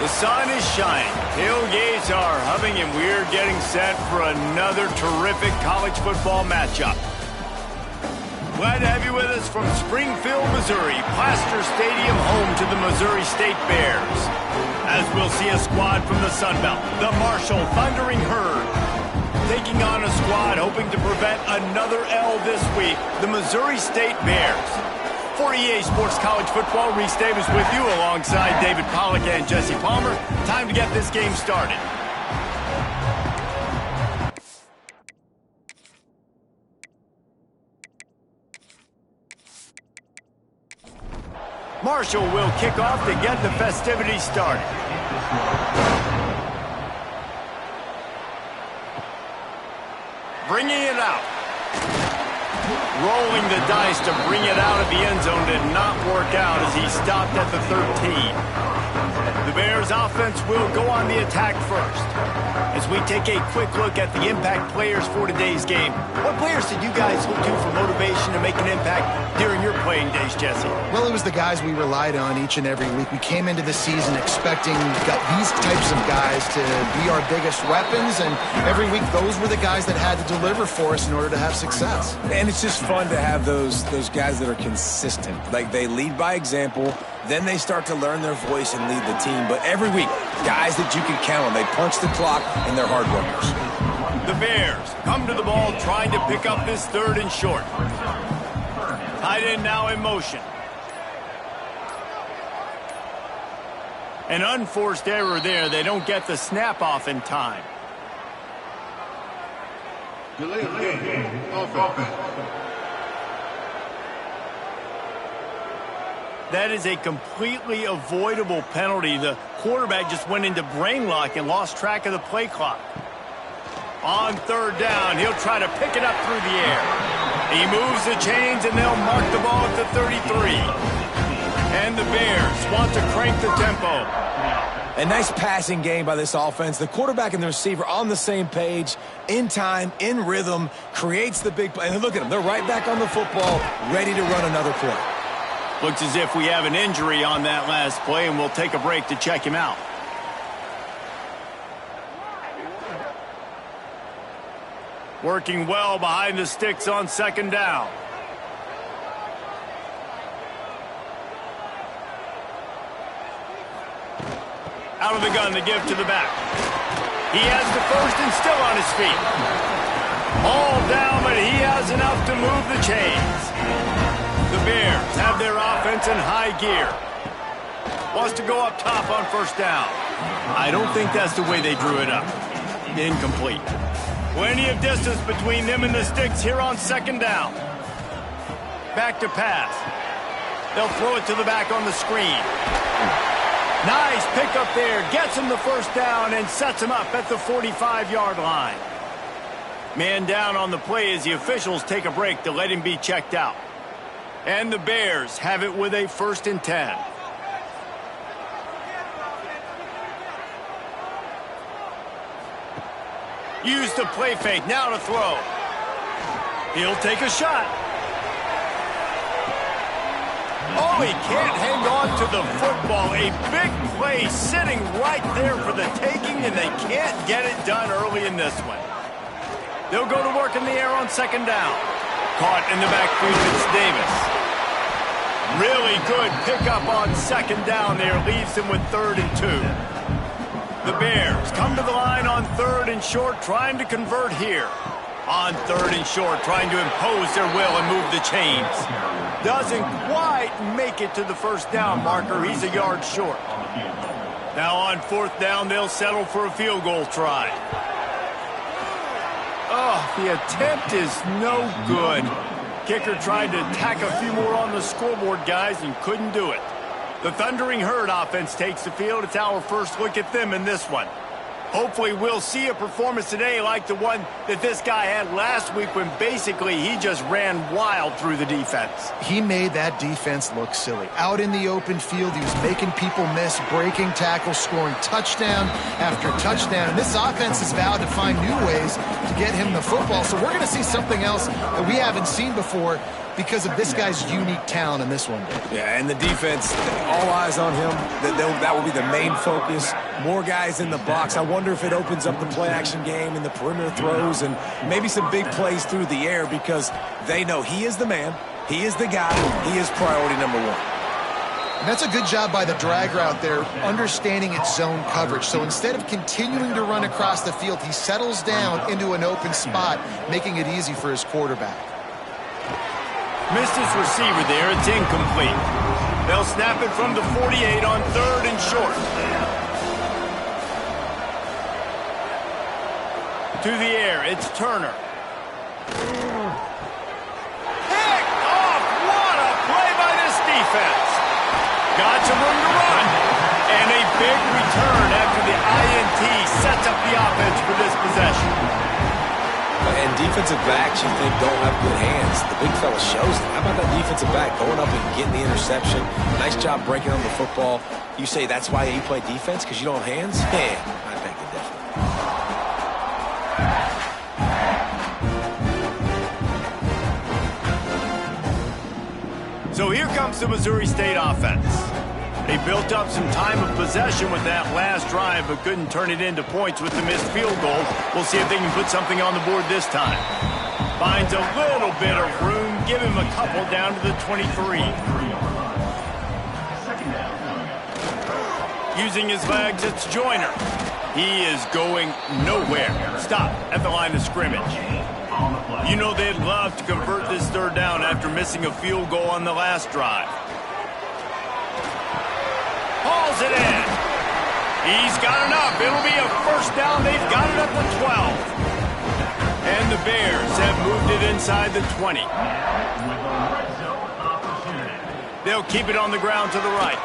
The sun is shining, tailgates are humming, and we're getting set for another terrific college football matchup. Glad to have you with us from Springfield, Missouri, Plaster Stadium, home to the Missouri State Bears. As we'll see a squad from the Sun Belt, the Marshall Thundering Herd, taking on a squad hoping to prevent another L this week, the Missouri State Bears. For EA Sports College Football, Reese Davis with you alongside David Pollack and Jesse Palmer. Time to get this game started. Marshall will kick off to get the festivities started. Bringing it out. Rolling the dice to bring it out of the end zone did not work out as he stopped at the 13. The Bears offense will go on the attack first. As we take a quick look at the impact players for today's game, what players did you guys look to for motivation to make an impact during your playing days, Jesse? Well, it was the guys we relied on each and every week. We came into the season expecting these types of guys to be our biggest weapons, and every week those were the guys that had to deliver for us in order to have success. And it's just fun to have those guys that are consistent. Like, they lead by example, then they start to learn their voice and lead the team. But every week, guys that you can count on. They punch the clock, and they're hard workers. The Bears come to the ball trying to pick up this third and short. Tight end now in motion. An unforced error there. They don't get the snap off in time. Delay of game. Offense. That is a completely avoidable penalty. The quarterback just went into brain lock and lost track of the play clock. On third down, he'll try to pick it up through the air. He moves the chains, and they'll mark the ball at the 33. And the Bears want to crank the tempo. A nice passing game by this offense. The quarterback and the receiver on the same page, in time, in rhythm, creates the big play. And look at them. They're right back on the football, ready to run another play. Looks as if we have an injury on that last play, and we'll take a break to check him out. Working well behind the sticks on second down. Out of the gun to give to the back. He has the first and still on his feet. All down, but he has enough to move the chains. The Bears have their offense in high gear. Wants to go up top on first down. I don't think that's the way they drew it up. Incomplete. Plenty of distance between them and the sticks here on second down. Back to pass. They'll throw it to the back on the screen. Nice pickup there. Gets him the first down and sets him up at the 45-yard line. Man down on the play as the officials take a break to let him be checked out. And the Bears have it with a 1st and 10. Use the play fake, now to throw. He'll take a shot. Oh, he can't hang on to the football. A big play sitting right there for the taking, and they can't get it done early in this one. They'll go to work in the air on second down. Caught in the backfield, it's Davis. Really good pickup on second down there. Leaves him with 3rd and 2. The Bears come to the line on 3rd and short, trying to convert here. On 3rd and short, trying to impose their will and move the chains. Doesn't quite make it to the first down marker. He's a yard short. Now on 4th down, they'll settle for a field goal try. Oh, the attempt is no good. Kicker tried to tack a few more on the scoreboard, guys, and couldn't do it. The Thundering Herd offense takes the field. It's our first look at them in this one. Hopefully we'll see a performance today like the one that this guy had last week when basically he just ran wild through the defense. He made that defense look silly. Out in the open field, he was making people miss, breaking tackles, scoring touchdown after touchdown. And this offense has vowed to find new ways to to get him the football. So we're going to see something else that we haven't seen before because of this guy's unique talent in this one. Yeah, and the defense, all eyes on him. That will be the main focus. More guys in the box. I wonder if it opens up the play-action game and the perimeter throws and maybe some big plays through the air because they know he is the man, he is the guy, he is priority number one. And that's a good job by the drag route there, understanding its zone coverage. So instead of continuing to run across the field, he settles down into an open spot, making it easy for his quarterback. Missed his receiver there. It's incomplete. They'll snap it from the 48 on 3rd and short. To the air, it's Turner. Picked off! What a play by this defense! Got some room to run. And a big return after the INT sets up the offense for this possession. And defensive backs, you think, don't have good hands. The big fella shows it. How about that defensive back going up and getting the interception? Nice job breaking on the football. You say that's why you play defense, because you don't have hands? Man, I beg to differ. So here comes the Missouri State offense. They built up some time of possession with that last drive, but couldn't turn it into points with the missed field goal. We'll see if they can put something on the board this time. Finds a little bit of room. Give him a couple down to the 23. Using his legs, it's Joyner. He is going nowhere. Stop at the line of scrimmage. You know they'd love to convert this 3rd down after missing a field goal on the last drive. Hauls it in. He's got enough. It'll be a 1st down. They've got it at the 12. And the Bears have moved it inside the 20. They'll keep it on the ground to the right.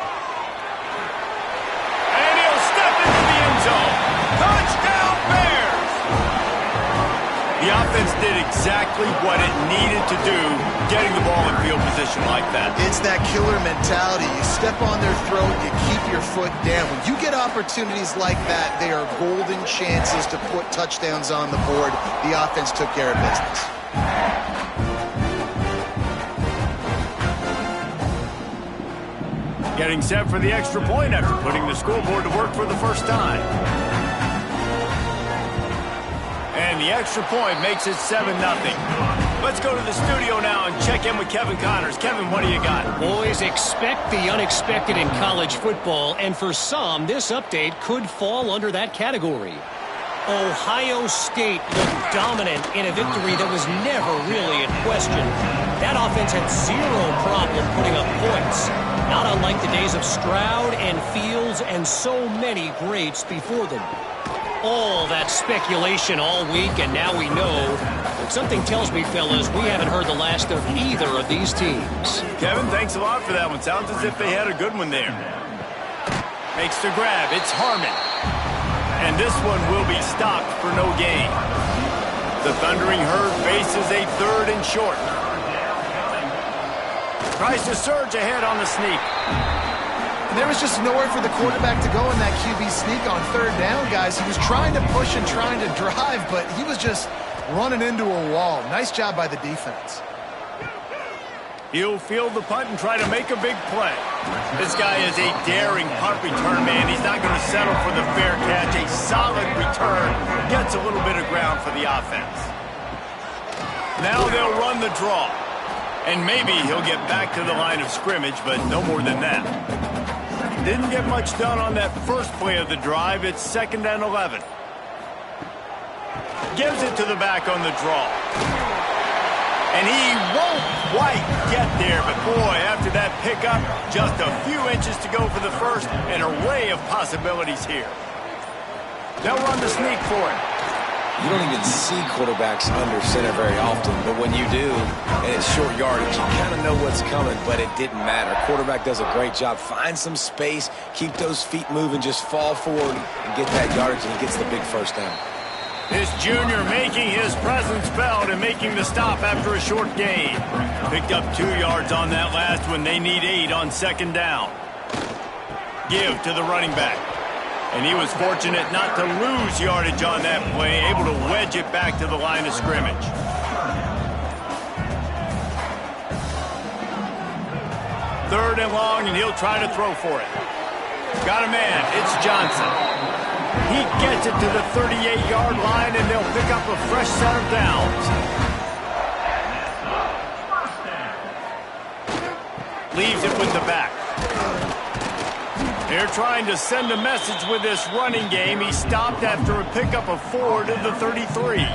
And he'll step into the end zone. Touchdown, Bears! The offense did exactly what it needed to do, getting the ball in field position like that. It's that killer mentality. You step on their throat, you keep your foot down. When you get opportunities like that, they are golden chances to put touchdowns on the board. The offense took care of business. Getting set for the extra point after putting the scoreboard to work for the first time. And the extra point makes it 7-0. Let's go to the studio now and check in with Kevin Connors. Kevin, what do you got? Boys, expect the unexpected in college football, and for some, this update could fall under that category. Ohio State looked dominant in a victory that was never really in question. That offense had zero problem putting up points, not unlike the days of Stroud and Fields and so many greats before them. All that speculation all week, and now we know. But something tells me, fellas, we haven't heard the last of either of these teams. Kevin, thanks a lot for that one. Sounds as if they had a good one there. Makes the grab. It's Harmon. And this one will be stopped for no gain. The Thundering Herd faces a 3rd and short. Tries to surge ahead on the sneak. And there was just nowhere for the quarterback to go in that QB sneak on 3rd down, guys. He was trying to push and trying to drive, but he was just running into a wall. Nice job by the defense. He'll field the punt and try to make a big play. This guy is a daring punt return man. He's not going to settle for the fair catch. A solid return gets a little bit of ground for the offense. Now they'll run the draw. And maybe he'll get back to the line of scrimmage, but no more than that. Didn't get much done on that first play of the drive. It's 2nd and 11. Gives it to the back on the draw. And he won't quite get there, but boy, after that pickup, just a few inches to go for the first. An array of possibilities here. They'll run the sneak for him. You don't even see quarterbacks under center very often, but when you do, and it's short yardage, you kind of know what's coming, but it didn't matter. Quarterback does a great job. Find some space, keep those feet moving, just fall forward and get that yardage, and he gets the big 1st down. This junior making his presence felt and making the stop after a short gain. Picked up 2 yards on that last one. They need 8 on 2nd down. Give to the running back. And he was fortunate not to lose yardage on that play, able to wedge it back to the line of scrimmage. Third and long, and he'll try to throw for it. Got a man. It's Johnson. He gets it to the 38-yard line, and they'll pick up a fresh set of downs. Leaves it with the back. They're trying to send a message with this running game. He stopped after a pickup of 4 to the 33.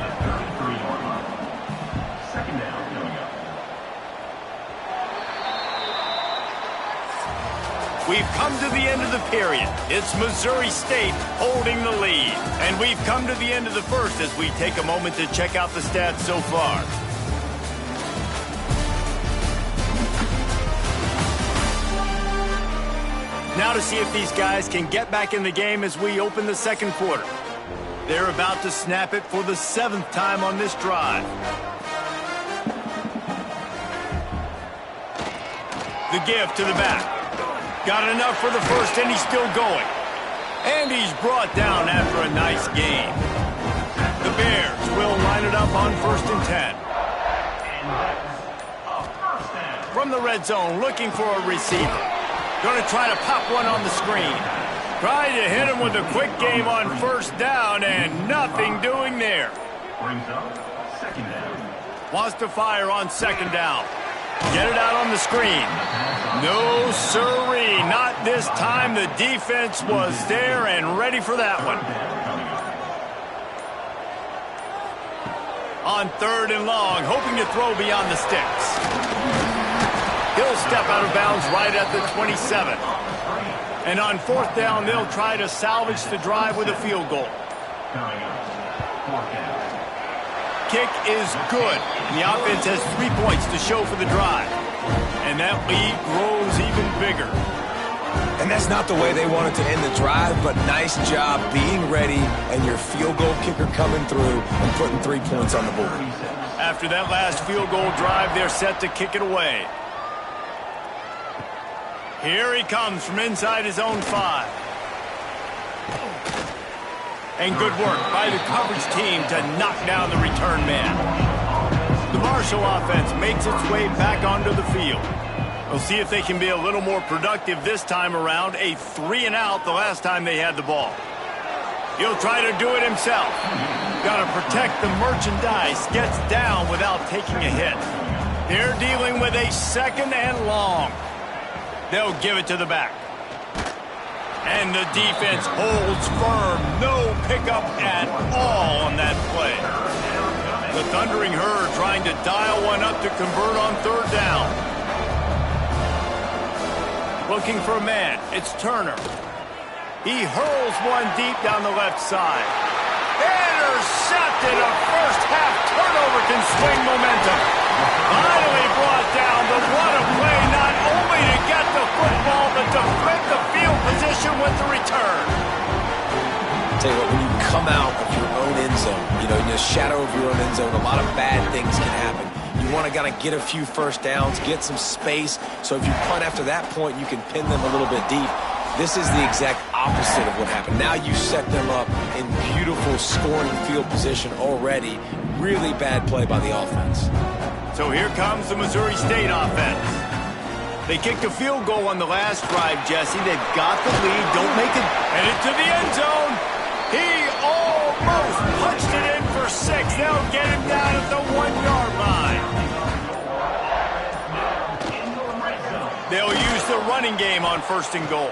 We've come to the end of the period. It's Missouri State holding the lead. And we've come to the end of the first as we take a moment to check out the stats so far. Now to see if these guys can get back in the game as we open the second quarter. They're about to snap it for the 7th time on this drive. The give to the back. Got enough for the first, and he's still going. And he's brought down after a nice gain. The Bears will line it up on 1st and 10. From the red zone, looking for a receiver. Going to try to pop one on the screen. Trying to hit him with a quick game on 1st down, and nothing doing there. Brings up 2nd down. Wants to fire on 2nd down. Get it out on the screen. No, sirree. Not this time. The defense was there and ready for that one. On 3rd and long, hoping to throw beyond the sticks. He'll step out of bounds right at the 27. And on 4th down, they'll try to salvage the drive with a field goal. Kick is good. The offense has 3 points to show for the drive. And that lead grows even bigger. And that's not the way they wanted to end the drive, but nice job being ready and your field goal kicker coming through and putting 3 points on the board. After that last field goal drive, they're set to kick it away. Here he comes from inside his own 5. And good work by the coverage team to knock down the return man. The Marshall offense makes its way back onto the field. We'll see if they can be a little more productive this time around. A 3 and out the last time they had the ball. He'll try to do it himself. Got to protect the merchandise. Gets down without taking a hit. They're dealing with a 2nd and long. They'll give it to the back. And the defense holds firm. No pickup at all on that play. The Thundering Herd trying to dial one up to convert on 3rd down. Looking for a man. It's Turner. He hurls one deep down the left side. Intercepted. A first-half turnover can swing momentum. Finally brought down, but what a play, not only to get the football, but to flip the field position with the return. Tell you what, when you come out of your own end zone, in the shadow of your own end zone, a lot of bad things can happen. You want to get a few first downs, get some space, so if you punt after that point, you can pin them a little bit deep. This is the exact opposite of what happened. Now you set them up in beautiful scoring field position already. Really bad play by the offense. So here comes the Missouri State offense. They kicked a field goal on the last drive, Jesse. They've got the lead. Don't make it. Headed to the end zone. He almost punched it in for 6. They'll get him down at the 1-yard line. They'll use the running game on 1st and goal.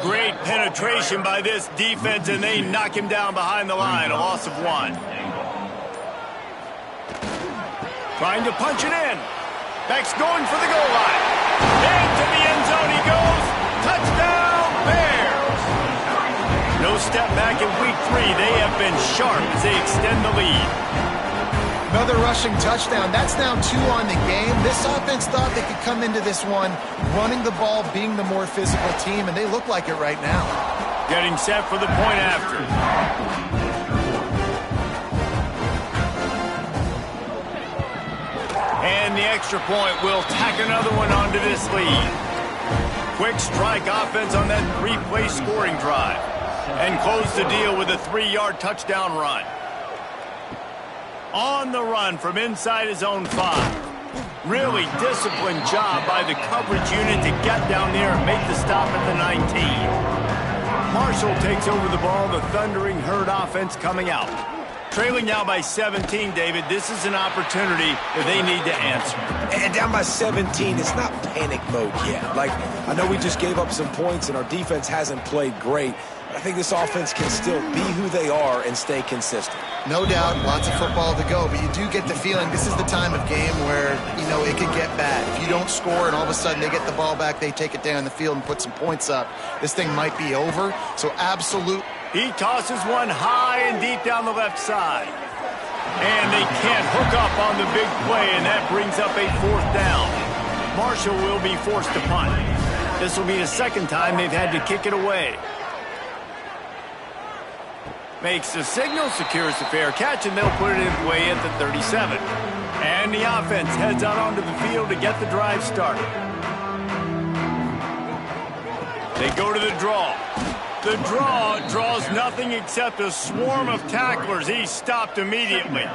Great penetration by this defense, and they knock him down behind the line. A loss of 1. Trying to punch it in. Beck's going for the goal line. Into the end zone he goes. Touchdown, Bears. No step back in week 3. They have been sharp as they extend the lead. Another rushing touchdown. That's now 2 on the game. This offense thought they could come into this one running the ball, being the more physical team, and they look like it right now. Getting set for the point after. And the extra point will tack another one onto this lead. Quick strike offense on that 3-play scoring drive. And close the deal with a 3-yard touchdown run. On the run from inside his own 5. Really disciplined job by the coverage unit to get down there and make the stop at the 19. Marshall takes over the ball, the thundering herd offense coming out. Trailing now by 17, David. This is an opportunity that they need to answer. And down by 17, it's not panic mode yet. Like, I know we just gave up some points and our defense hasn't played great. I think this offense can still be who they are and stay consistent. No doubt, lots of football to go, but you do get the feeling this is the time of game where, you know, it could get bad. If you don't score and all of a sudden they get the ball back, they take it down the field and put some points up, this thing might be over. So absolute. He tosses one high and deep down the left side. And they can't hook up on the big play, and that brings up a 4th down. Marshall will be forced to punt. This will be the second time they've had to kick it away. Makes the signal, secures the fair catch, and they'll put it away at the 37. And the offense heads out onto the field to get the drive started. They go to the draw. The draw draws nothing except a swarm of tacklers. He's stopped immediately.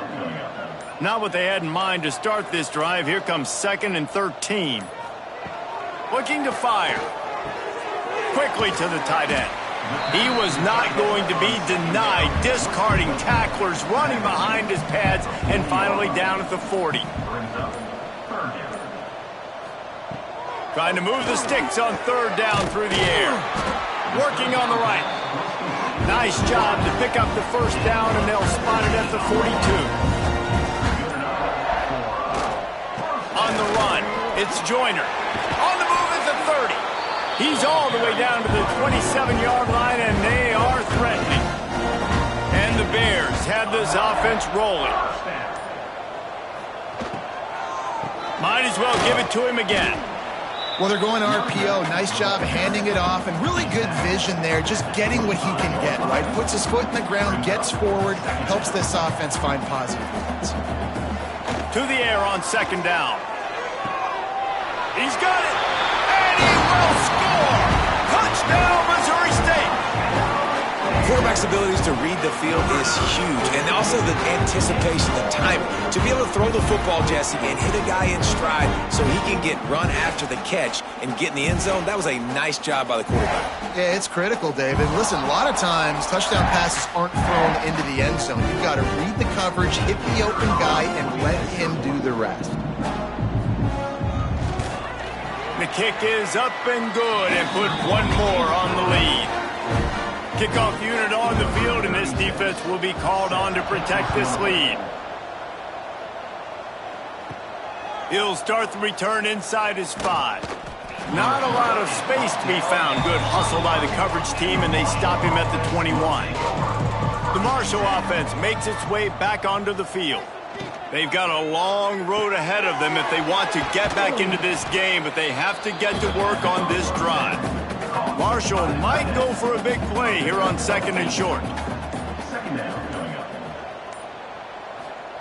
Not what they had in mind to start this drive. Here comes 2nd and 13. Looking to fire. Quickly to the tight end. He was not going to be denied, discarding tacklers, running behind his pads, and finally down at the 40. Trying to move the sticks on 3rd down through the air. Working on the right. Nice job to pick up the 1st down, and they'll spot it at the 42. On the run, it's Joyner. On the move at the 30. He's all the way down to the 27-yard line, and they are threatening. And the Bears have this offense rolling. Might as well give it to him again. Well, they're going RPO. Nice job handing it off, and really good vision there, just getting what he can get, right? Puts his foot in the ground, gets forward, helps this offense find positive points. To the air on 2nd down. He's got it, and he will score! Touchdown, Missouri State! Quarterback's abilities to read the field is huge, and also the anticipation, the timing. To be able to throw the football, Jesse, and hit a guy in stride so he can get run after the catch and get in the end zone, that was a nice job by the quarterback. Yeah, it's critical, David. Listen, a lot of times touchdown passes aren't thrown into the end zone. You've got to read the coverage, hit the open guy, and let him do the rest. The kick is up and good, and put one more on the lead. Kickoff unit on the field, and this defense will be called on to protect this lead. He'll start the return inside his 5. Not a lot of space to be found. Good hustle by the coverage team, and they stop him at the 21. The Marshall offense makes its way back onto the field. They've got a long road ahead of them if they want to get back into this game, but they have to get to work on this drive. Marshall might go for a big play here on 2nd and short.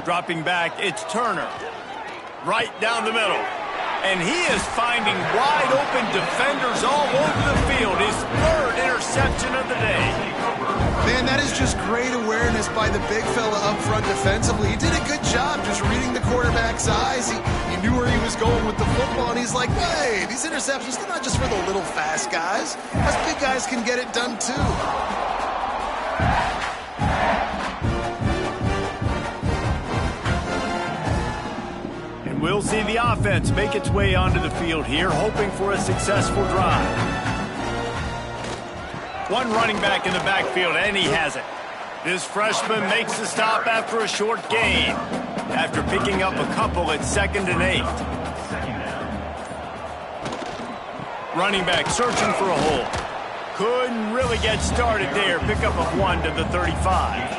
Dropping back, it's Turner. Right down the middle. And he is finding wide open defenders all over the field. His 3rd interception of the day. Man, that is just great awareness by the big fella up front defensively. He did a good job just reading the quarterback's eyes. He knew where he was going with the football, and he's like, hey, these interceptions, they're not just for the little fast guys. Us big guys can get it done too. And we'll see the offense make its way onto the field here, hoping for a successful drive. One running back in the backfield, and he has it. This freshman makes the stop after a short gain. After picking up a couple at 2nd and 8. Running back searching for a hole. Couldn't really get started there. Pickup of 1 to the 35.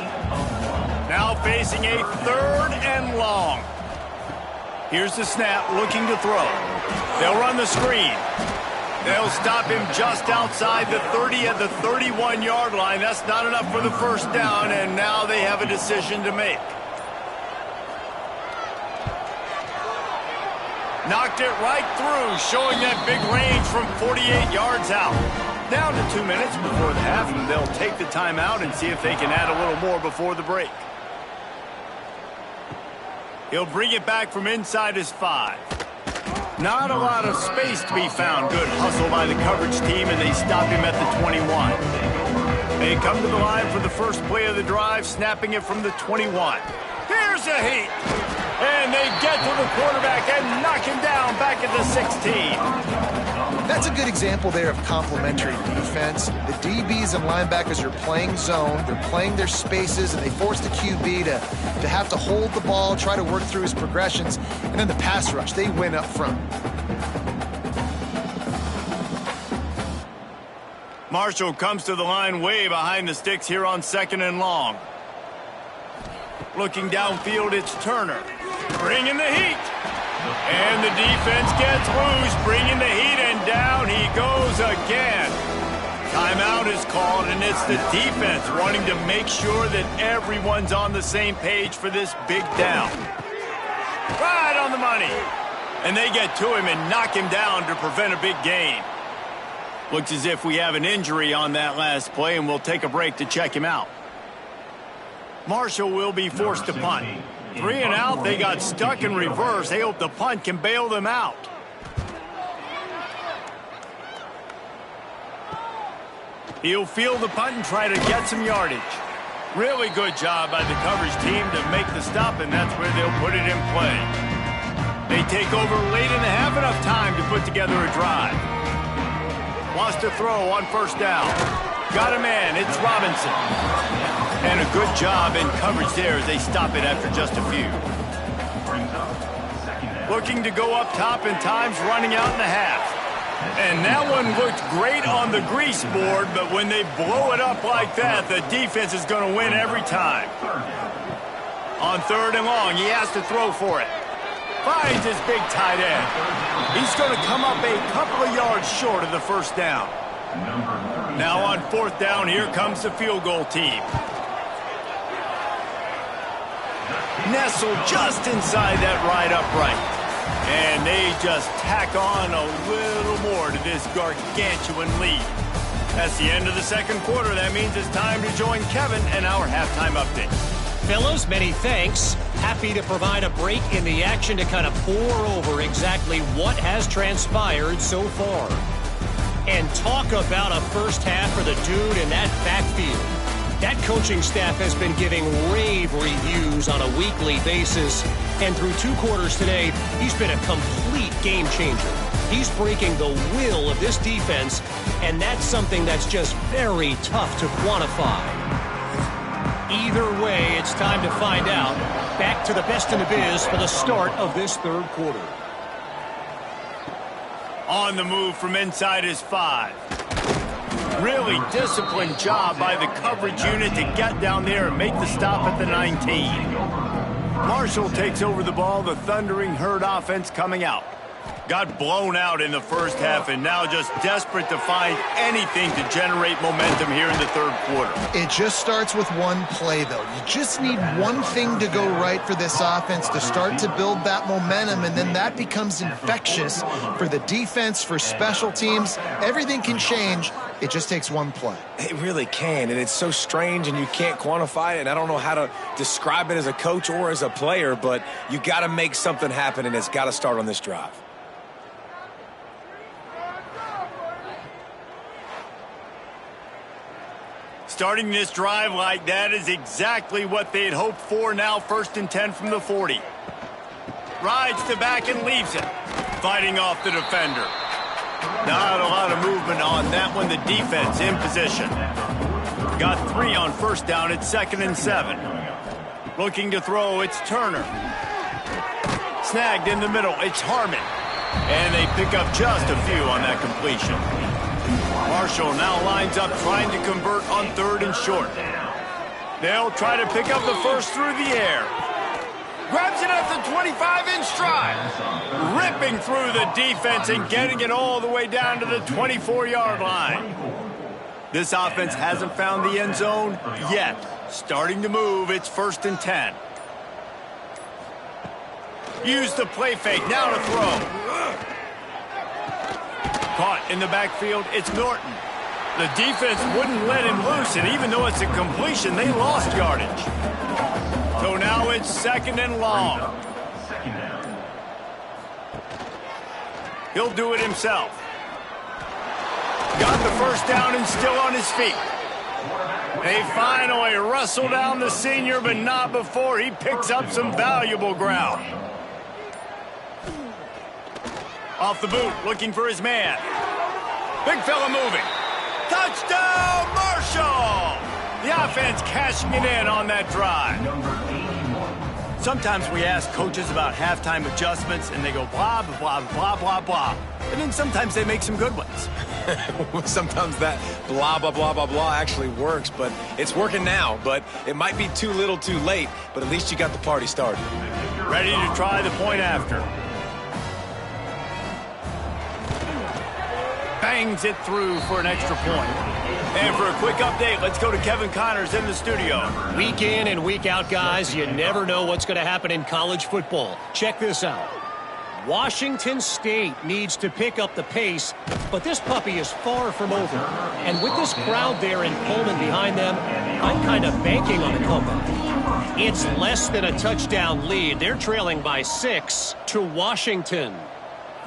Now facing a 3rd and long. Here's the snap, looking to throw. They'll run the screen. They'll stop him just outside the 30 at the 31-yard line. That's not enough for the 1st down, and now they have a decision to make. Knocked it right through, showing that big range from 48 yards out. down to 2 minutes before the half, and they'll take the timeout and see if they can add a little more before the break. He'll bring it back from inside his 5. Not a lot of space to be found. Good hustle by the coverage team, and they stop him at the 21. They come to the line for the first play of the drive, snapping it from the 21. Here's a heat. And they get to the quarterback and knock him down back at the 16. That's a good example there of complementary defense. The DBs and linebackers are playing zone, they're playing their spaces, and they force the QB to have to hold the ball, try to work through his progressions, and then the pass rush, they win up front. Marshall comes to the line way behind the sticks here on 2nd and long. Looking downfield, it's Turner. Bringing the heat. And the defense gets loose, bringing the heat, and down he goes again. Timeout is called, and it's the defense wanting to make sure that everyone's on the same page for this big down. Right on the money. And they get to him and knock him down to prevent a big gain. Looks as if we have an injury on that last play, and we'll take a break to check him out. Marshall will be forced to punt. 3 and out, they got stuck in reverse. They hope the punt can bail them out. He'll field the punt and try to get some yardage. Really good job by the coverage team to make the stop, and that's where they'll put it in play. They take over late in the half, enough time to put together a drive. Wants to throw on 1st down. Got a man, it's Robinson. And a good job in coverage there as they stop it after just a few. Looking to go up top, and time's running out in the half. And that one looked great on the grease board, but when they blow it up like that, the defense is going to win every time. On 3rd and long, he has to throw for it. Finds his big tight end. He's going to come up a couple of yards short of the 1st down. Now on 4th down, here comes the field goal team. Nestled just inside that right upright. And they just tack on a little more to this gargantuan lead. That's the end of the 2nd quarter. That means it's time to join Kevin and our halftime update. Fellows, many thanks. Happy to provide a break in the action to kind of pour over exactly what has transpired so far. And talk about a first half for the dude in that backfield. That coaching staff has been giving rave reviews on a weekly basis. And through 2 quarters today, he's been a complete game changer. He's breaking the will of this defense, and that's something that's just very tough to quantify. Either way, it's time to find out. Back to the best in the biz for the start of this 3rd quarter. On the move from inside his 5. Really disciplined job by the coverage unit to get down there and make the stop at the 19. Marshall takes over the ball, the thundering herd offense coming out. Got blown out in the 1st half and now just desperate to find anything to generate momentum here in the 3rd quarter. It just starts with one play, though. You just need one thing to go right for this offense to start to build that momentum, and then that becomes infectious for the defense, for special teams. Everything can change. It just takes one play. It really can, and it's so strange, and you can't quantify it, and I don't know how to describe it as a coach or as a player, but you got to make something happen, and it's got to start on this drive. Starting this drive like that is exactly what they'd hoped for. Now 1st and 10 from the 40. Rides to back and leaves it. Fighting off the defender. Not a lot of movement on that one. The defense in position. Got 3 on 1st down. It's 2nd and 7. Looking to throw. It's Turner. Snagged in the middle. It's Harmon. And they pick up just a few on that completion. Marshall now lines up trying to convert on 3rd and short. They'll try to pick up the first through the air. Grabs it at the 25 in stride. Ripping through the defense and getting it all the way down to the 24-yard line. This offense hasn't found the end zone yet. Starting to move. It's 1st and 10. Use the play fake. Now to throw. Caught in the backfield, it's Norton. The defense wouldn't let him loose, and even though it's a completion, they lost yardage. So now it's 2nd and long. Second down. He'll do it himself. Got the first down and still on his feet. They finally wrestle down the senior, but not before he picks up some valuable ground. Off the boot, looking for his man. Big fella moving. Touchdown, Marshall! The offense cashing it in on that drive. Sometimes we ask coaches about halftime adjustments, and they go blah, blah, blah, blah, blah. And then sometimes they make some good ones. Sometimes that blah, blah, blah, blah, blah actually works, but it's working now. But it might be too little too late, but at least you got the party started. Ready to try the point after. Bangs it through for an extra point. And for a quick update, let's go to Kevin Connors in the studio. Week in and week out, guys, you never know what's going to happen in college football. Check this out. Washington State needs to pick up the pace, but this puppy is far from over. And with this crowd there in Pullman behind them, I'm kind of banking on a comeback. It's less than a touchdown lead. They're trailing by 6 to Washington.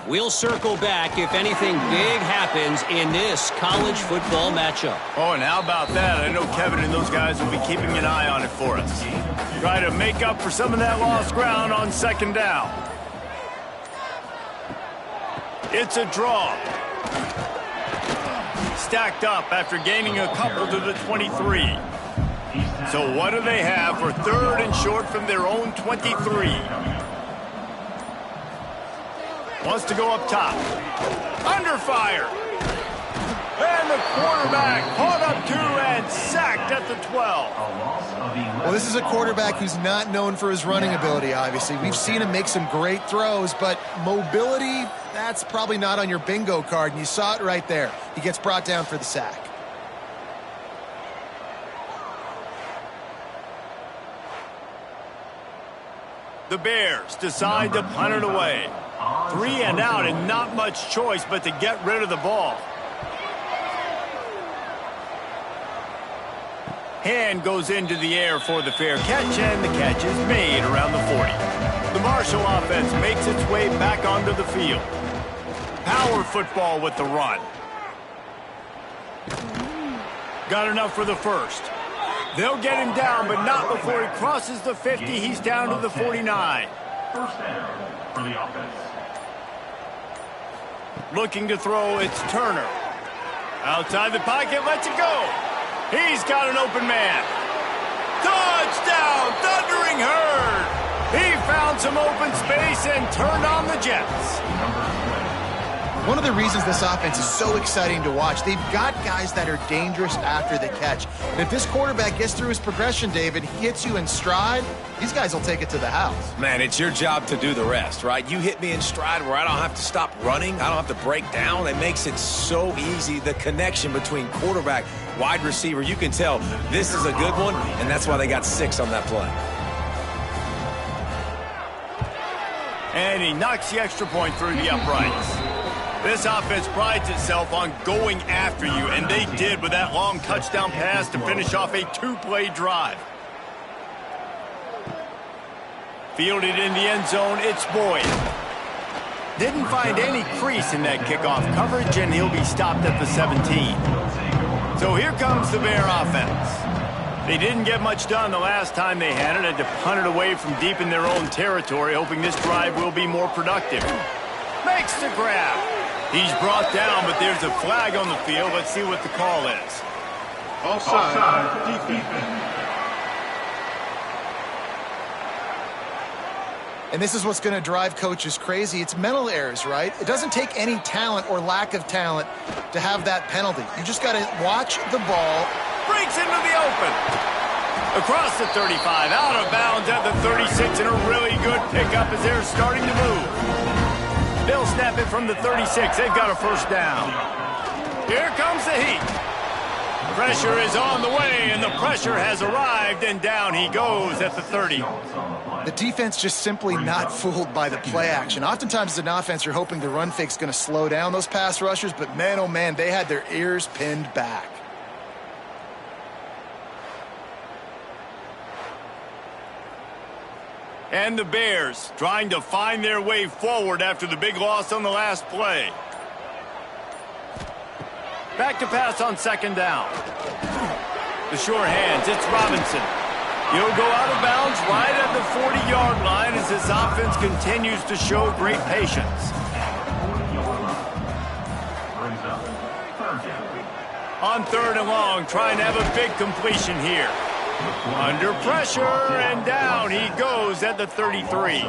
We'll circle back if anything big happens in this college football matchup. Oh, and how about that? I know Kevin and those guys will be keeping an eye on it for us. Try to make up for some of that lost ground on 2nd down. It's a draw. Stacked up after gaining a couple to the 23. So what do they have for 3rd and short from their own 23? Wants to go up top. Under fire. And the quarterback caught up 2 and sacked at the 12. Well, this is a quarterback who's not known for his running ability, obviously. We've seen him make some great throws, but mobility, that's probably not on your bingo card, and you saw it right there. He gets brought down for the sack. The Bears decide to punt it away. 3 and out and not much choice but to get rid of the ball. Hand goes into the air for the fair catch, and the catch is made around the 40. The Marshall offense makes its way back onto the field. Power football with the run. Got enough for the first. They'll get him down, but not before he crosses the 50. He's down to the 49. First down for the offense. Looking to throw, it's Turner. Outside the pocket, lets it go. He's got an open man. Touchdown, Thundering Herd. He found some open space and turned on the Jets. One of the reasons this offense is so exciting to watch, they've got guys that are dangerous after the catch. And if this quarterback gets through his progression, David, he hits you in stride, these guys will take it to the house. Man, it's your job to do the rest, right? You hit me in stride where I don't have to stop running. I don't have to break down. It makes it so easy. The connection between quarterback, wide receiver, you can tell this is a good one, and that's why they got 6 on that play. And he knocks the extra point through the uprights. This offense prides itself on going after you, and they did with that long touchdown pass to finish off a 2-play drive. Fielded in the end zone, it's Boyd. Didn't find any crease in that kickoff coverage, and he'll be stopped at the 17. So here comes the Bear offense. They didn't get much done the last time they had it. Had to punt it away from deep in their own territory, hoping this drive will be more productive. Makes the grab. He's brought down, but there's a flag on the field. Let's see what the call is. Offside. Defense. And this is what's going to drive coaches crazy. It's mental errors, right? It doesn't take any talent or lack of talent to have that penalty. You just got to watch the ball. Breaks into the open. Across the 35, out of bounds at the 36, and a really good pickup as they're starting to move. They'll snap it from the 36. They've got a first down. Here comes the heat. Pressure is on the way, and the pressure has arrived, and down he goes at the 30. The defense just simply not fooled by the play action. Oftentimes as an offense, you're hoping the run fake's going to slow down those pass rushers, but man, oh man, they had their ears pinned back. And the Bears trying to find their way forward after the big loss on the last play. Back to pass on second down. The sure hands, it's Robinson. He'll go out of bounds right at the 40-yard line as this offense continues to show great patience. On third and long, trying to have a big completion here. Under pressure, and down he goes at the 33.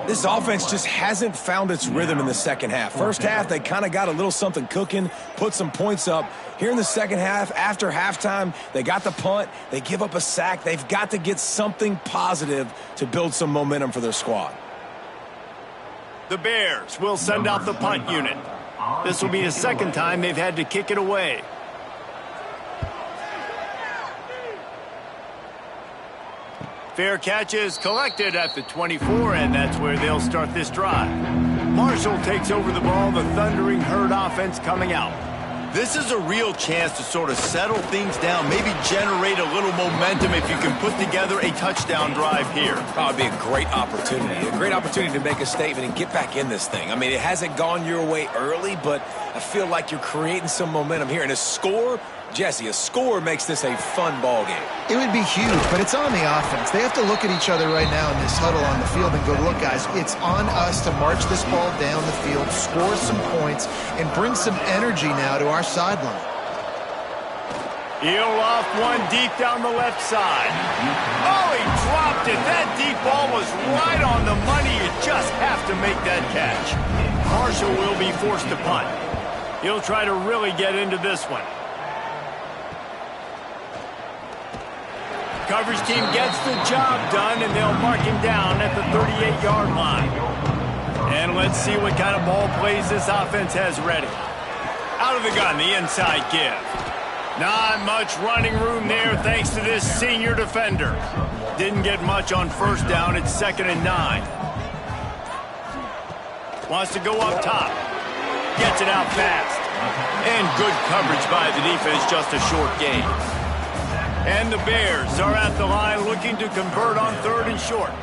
This offense just hasn't found its rhythm in the second half. First half, they kind of got a little something cooking, put some points up. Here in the second half, after halftime, they got the punt, they give up a sack. They've got to get something positive to build some momentum for their squad. The Bears will send out the punt unit. This will be the second time they've had to kick it away. Fair catch is collected at the 24, and that's where they'll start this drive. Marshall takes over the ball, the Thundering Herd offense coming out. This is a real chance to sort of settle things down, maybe generate a little momentum if you can put together a touchdown drive here. That would be a great opportunity to make a statement and get back in this thing. I mean, it hasn't gone your way early, but I feel like you're creating some momentum here. And a score, Jesse, a score makes this a fun ball game. It would be huge, but it's on the offense. They have to look at each other right now in this huddle on the field and go, look, guys, it's on us to march this ball down the field, score some points, and bring some energy now to our sideline. He'll loft one deep down the left side. Oh, he dropped it. That deep ball was right on the money. You just have to make that catch. Marshall will be forced to punt. He'll try to really get into this one. Coverage team gets the job done, and they'll mark him down at the 38-yard line. And let's see what kind of ball plays this offense has ready. Out of the gun, the inside give. Not much running room there thanks to this senior defender. Didn't get much on first down. It's 2nd and 9. Wants to go up top. Gets it out fast. And good coverage by the defense, just a short gain. And the Bears are at the line looking to convert on 3rd and short.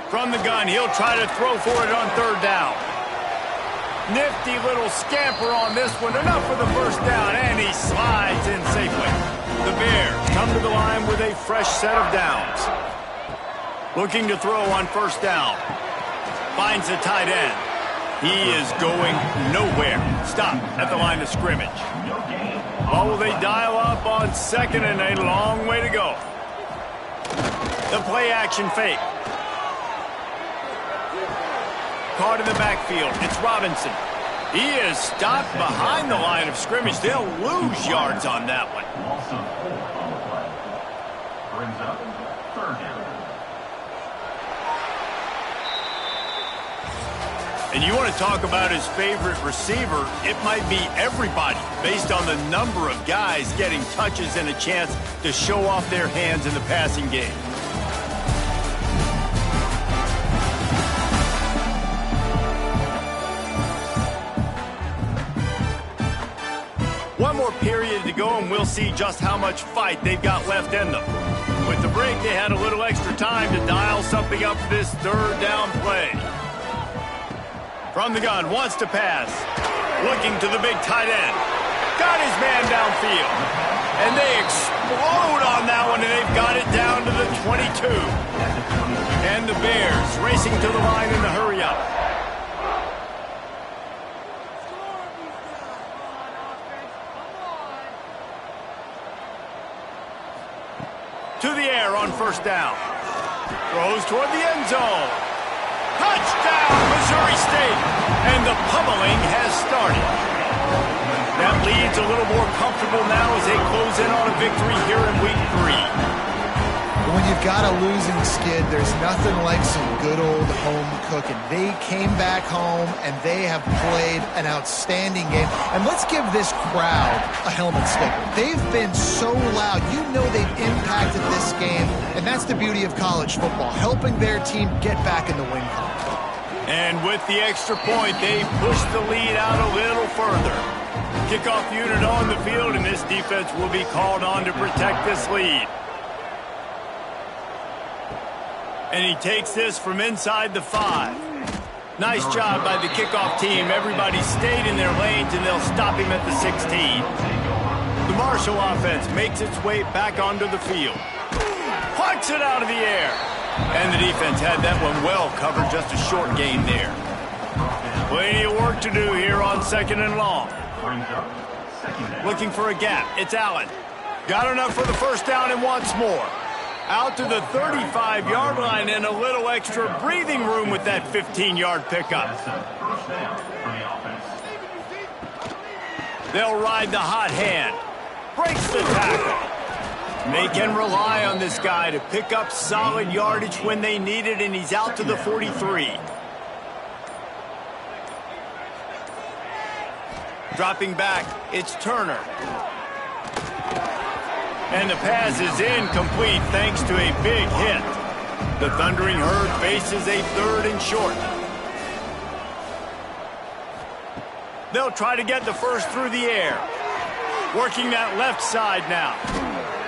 From the gun, he'll try to throw for it on 3rd down. Nifty little scamper on this one. Enough for the first down, and he slides in safely. The Bears come to the line with a fresh set of downs. Looking to throw on 1st down. Finds the tight end. He is going nowhere. Stop at the line of scrimmage. Oh, will they dial up on 2nd and a long way to go. The play action fake. Caught in the backfield. It's Robinson. He is stopped behind the line of scrimmage. They'll lose yards on that one. Brings up 3rd down. And you want to talk about his favorite receiver, it might be everybody based on the number of guys getting touches and a chance to show off their hands in the passing game. One more period to go, and we'll see just how much fight they've got left in them. With the break, they had a little extra time to dial something up for this 3rd down play. From the gun, wants to pass. Looking to the big tight end. Got his man downfield. And they explode on that one, and they've got it down to the 22. And the Bears racing to the line in the hurry-up. To the air on 1st down. Throws toward the end zone. Touchdown, Missouri State! And the pummeling has started. That lead's a little more comfortable now as they close in on a victory here in Week 3. When you've got a losing skid, there's nothing like some good old home cooking. They came back home, and they have played an outstanding game. And let's give this crowd a helmet sticker. They've been so loud. You know they've impacted this game, and that's the beauty of college football, helping their team get back in the win column. And with the extra point, they push the lead out a little further. Kickoff unit on the field, and this defense will be called on to protect this lead. And he takes this from inside the 5. Nice job by the kickoff team. Everybody stayed in their lanes, and they'll stop him at the 16. The Marshall offense makes its way back onto the field. Plucks it out of the air. And the defense had that one well covered, just a short gain there. Plenty of work to do here on 2nd and long. Looking for a gap. It's Allen. Got enough for the first down and wants more. Out to the 35-yard line and a little extra breathing room with that 15-yard pickup. They'll ride the hot hand. Breaks the tackle. They can rely on this guy to pick up solid yardage when they need it, and he's out to the 43. Dropping back, it's Turner. And the pass is incomplete thanks to a big hit. The Thundering Herd faces a 3rd and short. They'll try to get the first through the air. Working that left side now.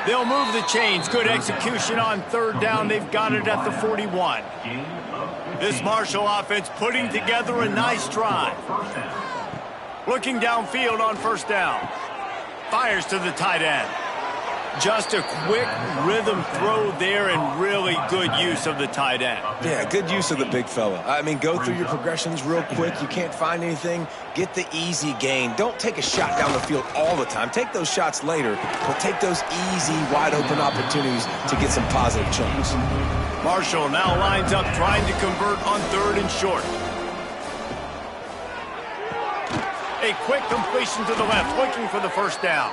They'll move the chains. Good execution on 3rd down. They've got it at the 41. This Marshall offense putting together a nice drive. Looking downfield on 1st down. Fires to the tight end. Just a quick rhythm throw there, and really good use of the tight end. Yeah, good use of the big fella. I mean, go through your progressions real quick. You can't find anything. Get the easy gain. Don't take a shot down the field all the time. Take those shots later, but take those easy, wide-open opportunities to get some positive chunks. Marshall now lines up trying to convert on 3rd and short. A quick completion to the left, looking for the first down.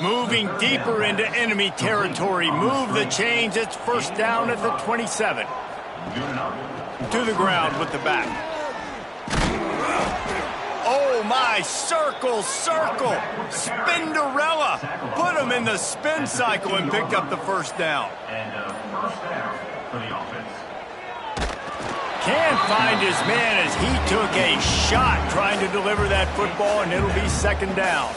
Moving deeper into enemy territory. Move the chains. It's 1st down at the 27. To the ground with the back. Oh, my. Circle, circle. Spinderella. Put him in the spin cycle and picked up the 1st down. And first down for the offense. Can't find his man as he took a shot trying to deliver that football, and it'll be 2nd down.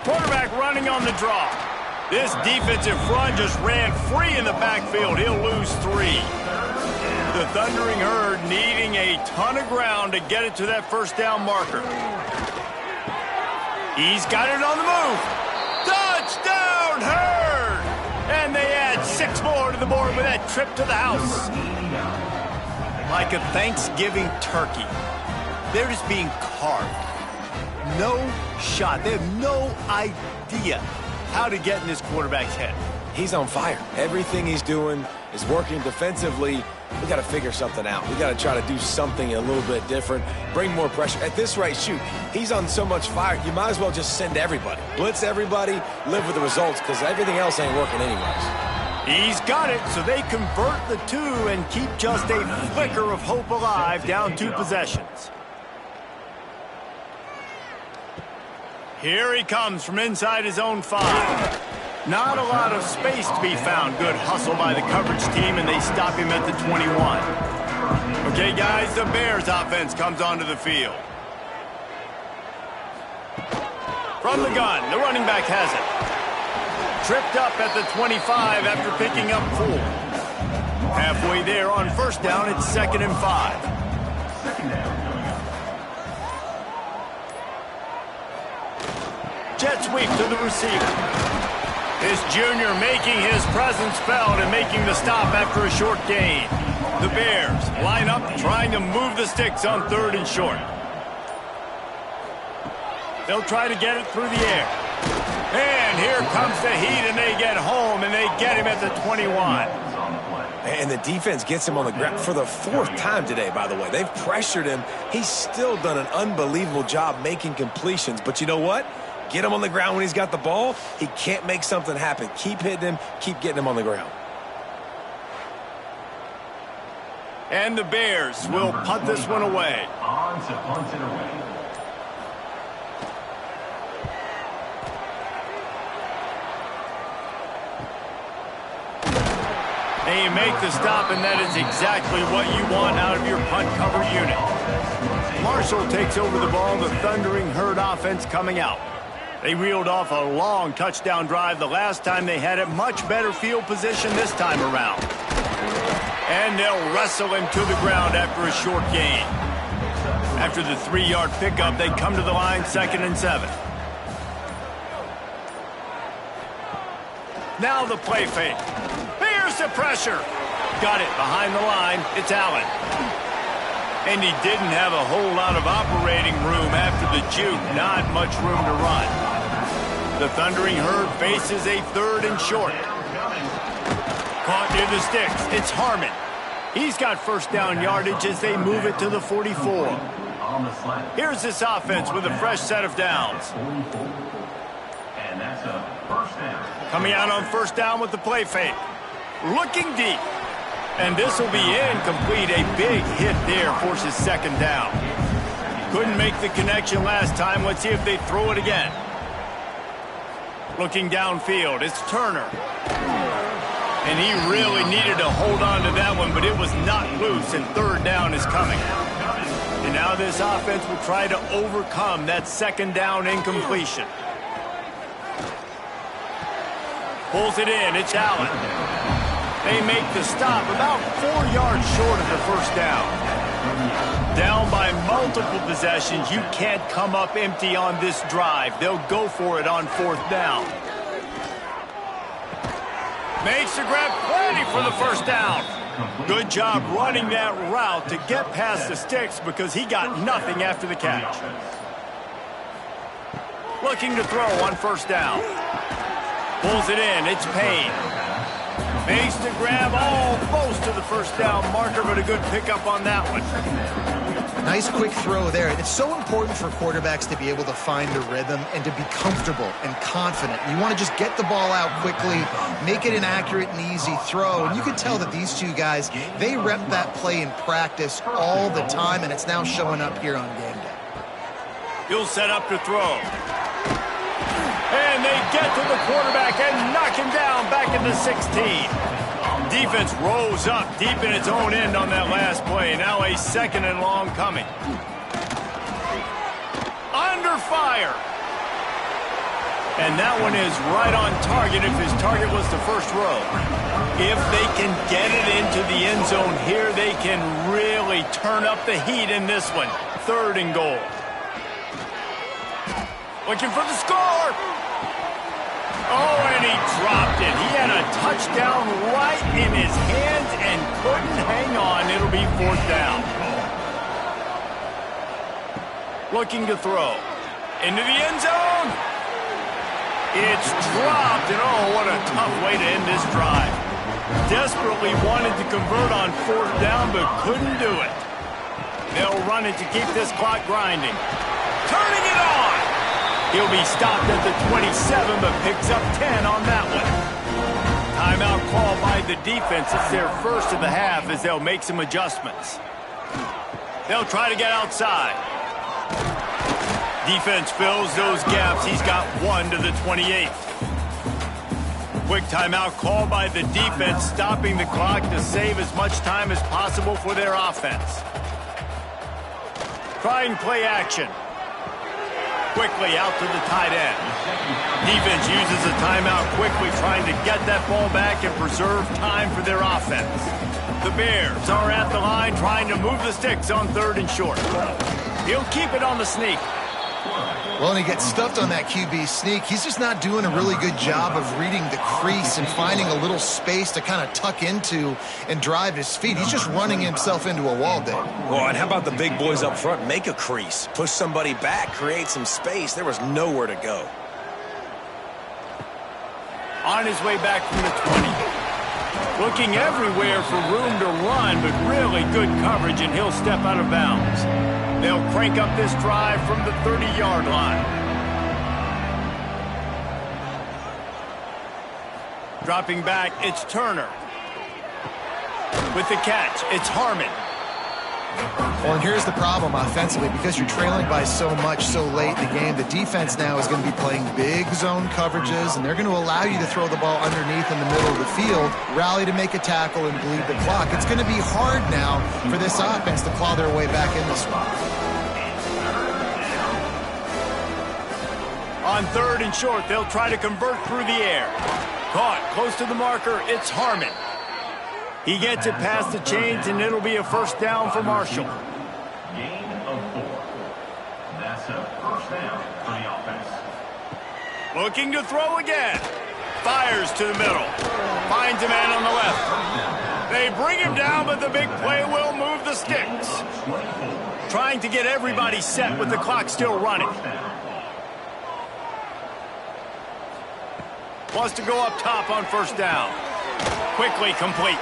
Quarterback running on the draw. This defensive front just ran free in the backfield. He'll lose 3. The Thundering Herd needing a ton of ground to get it to that 1st down marker. He's got it on the move. Touchdown, Herd! And they add 6 more to the board with that trip to the house. Like a Thanksgiving turkey. They're just being carved. No shot. They have no idea how to get in this quarterback's head. He's on fire. Everything he's doing is working defensively. We got to figure something out. We got to try to do something a little bit different, bring more pressure. At this rate, shoot, he's on so much fire, you might as well just send everybody. Blitz everybody, live with the results, because everything else ain't working anyways. He's got it, so they convert the 2 and keep just a flicker of hope alive, down 2 possessions. Here he comes from inside his own 5. Not a lot of space to be found. Good hustle by the coverage team, and they stop him at the 21. Okay, guys, the Bears offense comes onto the field. From the gun, the running back has it. Tripped up at the 25 after picking up 4. Halfway there on 1st down, it's 2nd and 5. Jet sweep to the receiver. This junior making his presence felt and making the stop after a short gain. The Bears line up trying to move the sticks on 3rd and short. They'll try to get it through the air. And here comes the heat, and they get home, and they get him at the 21. And the defense gets him on the ground for the 4th time today, by the way. They've pressured him. He's still done an unbelievable job making completions. But you know what? Get him on the ground when he's got the ball. He can't make something happen. Keep hitting him. Keep getting him on the ground. And the Bears will punt this one away. On to punt it away. And you make the stop, and that is exactly what you want out of your punt cover unit. Marshall takes over the ball, the Thundering Herd offense coming out. They reeled off a long touchdown drive the last time they had it. Much better field position this time around. And they'll wrestle him to the ground after a short gain. After the 3-yard pickup, they come to the line, 2nd and 7. Now the play fake. Here's the pressure. Got it behind the line. It's Allen. And he didn't have a whole lot of operating room after the juke. Not much room to run. The Thundering Herd faces a 3rd and short. Caught near the sticks. It's Harmon. He's got first down yardage as they move it to the 44. Here's this offense with a fresh set of downs. And that's a first down. Coming out on first down with the play fake. Looking deep. And this will be incomplete. A big hit there forces 2nd down. Couldn't make the connection last time. Let's see if they throw it again. Looking downfield, it's Turner. And he really needed to hold on to that one, but it was not loose, and 3rd down is coming. And now this offense will try to overcome that 2nd down incompletion. Pulls it in, it's Allen. They make the stop about 4 yards short of the first down. Down by multiple possessions, you can't come up empty on this drive. They'll go for it on 4th down. Makes the grab, plenty for the first down. Good job running that route to get past the sticks because he got nothing after the catch. Looking to throw on first down. Pulls it in, it's Payne. Makes the grab almost to the first down marker, but a good pickup on that one. Nice quick throw there. It's so important for quarterbacks to be able to find a rhythm and to be comfortable and confident. You want to just get the ball out quickly, make it an accurate and easy throw. And you can tell that these two guys, they rep that play in practice all the time, and it's now showing up here on game day. He'll set up to throw. And they get to the quarterback and knock him down back at the 16. Defense rolls up deep in its own end on that last play. Now a 2nd and long coming. Under fire. And that one is right on target if his target was the first row. If they can get it into the end zone here, they can really turn up the heat in this one. 3rd and goal. Looking for the score. Oh, and he dropped it. He had a touchdown right in his hands and couldn't hang on. It'll be 4th down. Looking to throw. Into the end zone. It's dropped, and oh, what a tough way to end this drive. Desperately wanted to convert on 4th down, but couldn't do it. They'll run it to keep this clock grinding. Turning it on. He'll be stopped at the 27, but picks up 10 on that one. Timeout call by the defense. It's their first of the half as they'll make some adjustments. They'll try to get outside. Defense fills those gaps. He's got 1 to the 28. Quick timeout call by the defense, stopping the clock to save as much time as possible for their offense. Trying play action. Quickly out to the tight end. Defense uses a timeout quickly, trying to get that ball back and preserve time for their offense. The Bears are at the line trying to move the sticks on 3rd and short. He'll keep it on the sneak. Well, and he gets stuffed on that QB sneak. He's just not doing a really good job of reading the crease and finding a little space to kind of tuck into and drive his feet. He's just running himself into a wall, Dave. Well, and how about the big boys up front? Make a crease. Push somebody back. Create some space. There was nowhere to go. On his way back from the 20. Looking everywhere for room to run, but really good coverage, and he'll step out of bounds. They'll crank up this drive from the 30-yard line. Dropping back, it's Turner. With the catch, it's Harmon. Well, and here's the problem offensively. Because you're trailing by so much so late in the game, the defense now is going to be playing big zone coverages, and they're going to allow you to throw the ball underneath in the middle of the field, rally to make a tackle, and bleed the clock. It's going to be hard now for this offense to claw their way back in this one. On 3rd and short, they'll try to convert through the air. Caught close to the marker, it's Harmon. He gets it past the chains, and it'll be a first down for Marshall. Gain of 4. That's a first down for the offense. Looking to throw again. Fires to the middle. Finds a man on the left. They bring him down, but the big play will move the sticks. Trying to get everybody set with the clock still running. Wants to go up top on first down. Quickly complete.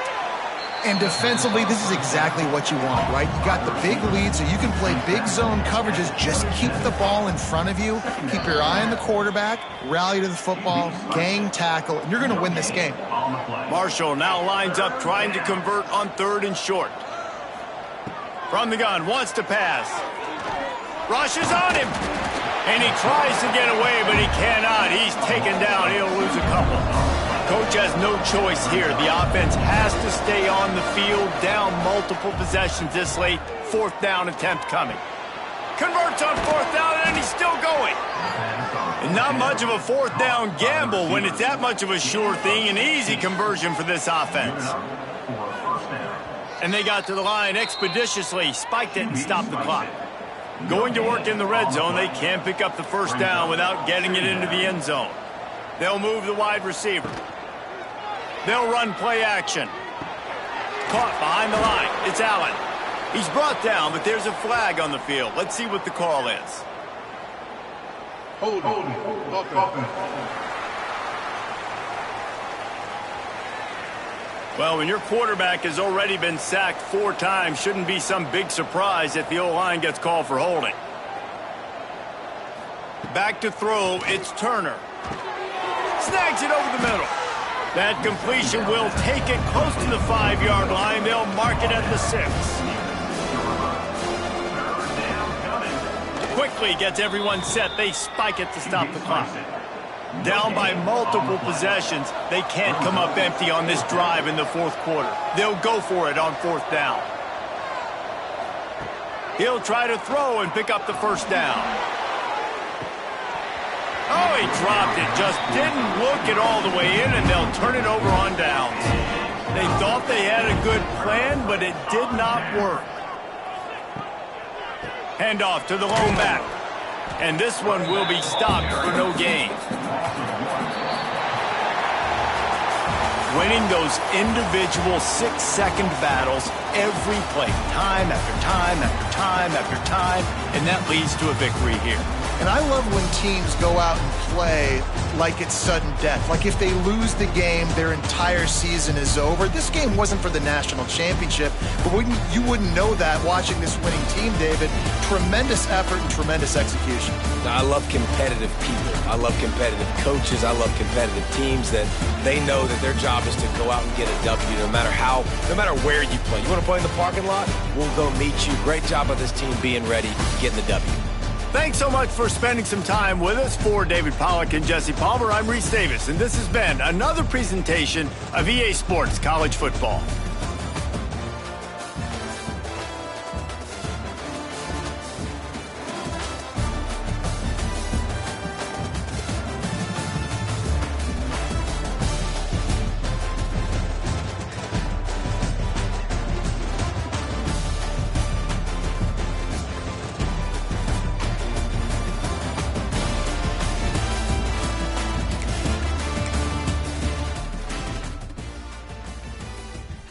And defensively, this is exactly what you want, right? You got the big lead, so you can play big zone coverages. Just keep the ball in front of you. Keep your eye on the quarterback. Rally to the football. Gang tackle. And you're going to win this game. Marshall now lines up trying to convert on 3rd and short. From the gun, wants to pass. Rushes on him. And he tries to get away, but he cannot. He's taken down. He'll lose a couple. Coach has no choice here. The offense has to stay on the field, down multiple possessions this late. 4th down attempt coming. Converts on 4th down, and he's still going. And not much of a 4th down gamble when it's that much of a sure thing. An easy conversion for this offense. And they got to the line expeditiously, spiked it, and stopped the clock. Going to work in the red zone, they can't pick up the first down without getting it into the end zone. They'll move the wide receiver. They'll run play action. Caught behind the line. It's Allen. He's brought down, but there's a flag on the field. Let's see what the call is. Hold. Well, when your quarterback has already been sacked 4 times, shouldn't be some big surprise if the O-line gets called for holding. Back to throw, it's Turner. Snags it over the middle. That completion will take it close to the 5-yard line. They'll mark it at the 6. Quickly gets everyone set. They spike it to stop the clock. Down by multiple possessions. They can't come up empty on this drive in the 4th quarter. They'll go for it on 4th down. He'll try to throw and pick up the first down. Oh, he dropped it. Just didn't look it all the way in, and they'll turn it over on downs. They thought they had a good plan, but it did not work. Handoff to the lone back. And this one will be stopped for no gain. Winning those individual 6-second battles every play, time after time after time after time, and that leads to a victory here. And I love when teams go out and play like it's sudden death. Like if they lose the game, their entire season is over. This game wasn't for the national championship, but you wouldn't know that watching this winning team, David. Tremendous effort and tremendous execution. Now, I love competitive people. I love competitive coaches. I love competitive teams that they know that their job is to go out and get a W no matter where you play. You want to play in the parking lot? We'll go meet you. Great job of this team being ready, getting the W. Thanks so much for spending some time with us. For David Pollack and Jesse Palmer, I'm Reese Davis, and this has been another presentation of EA Sports College Football.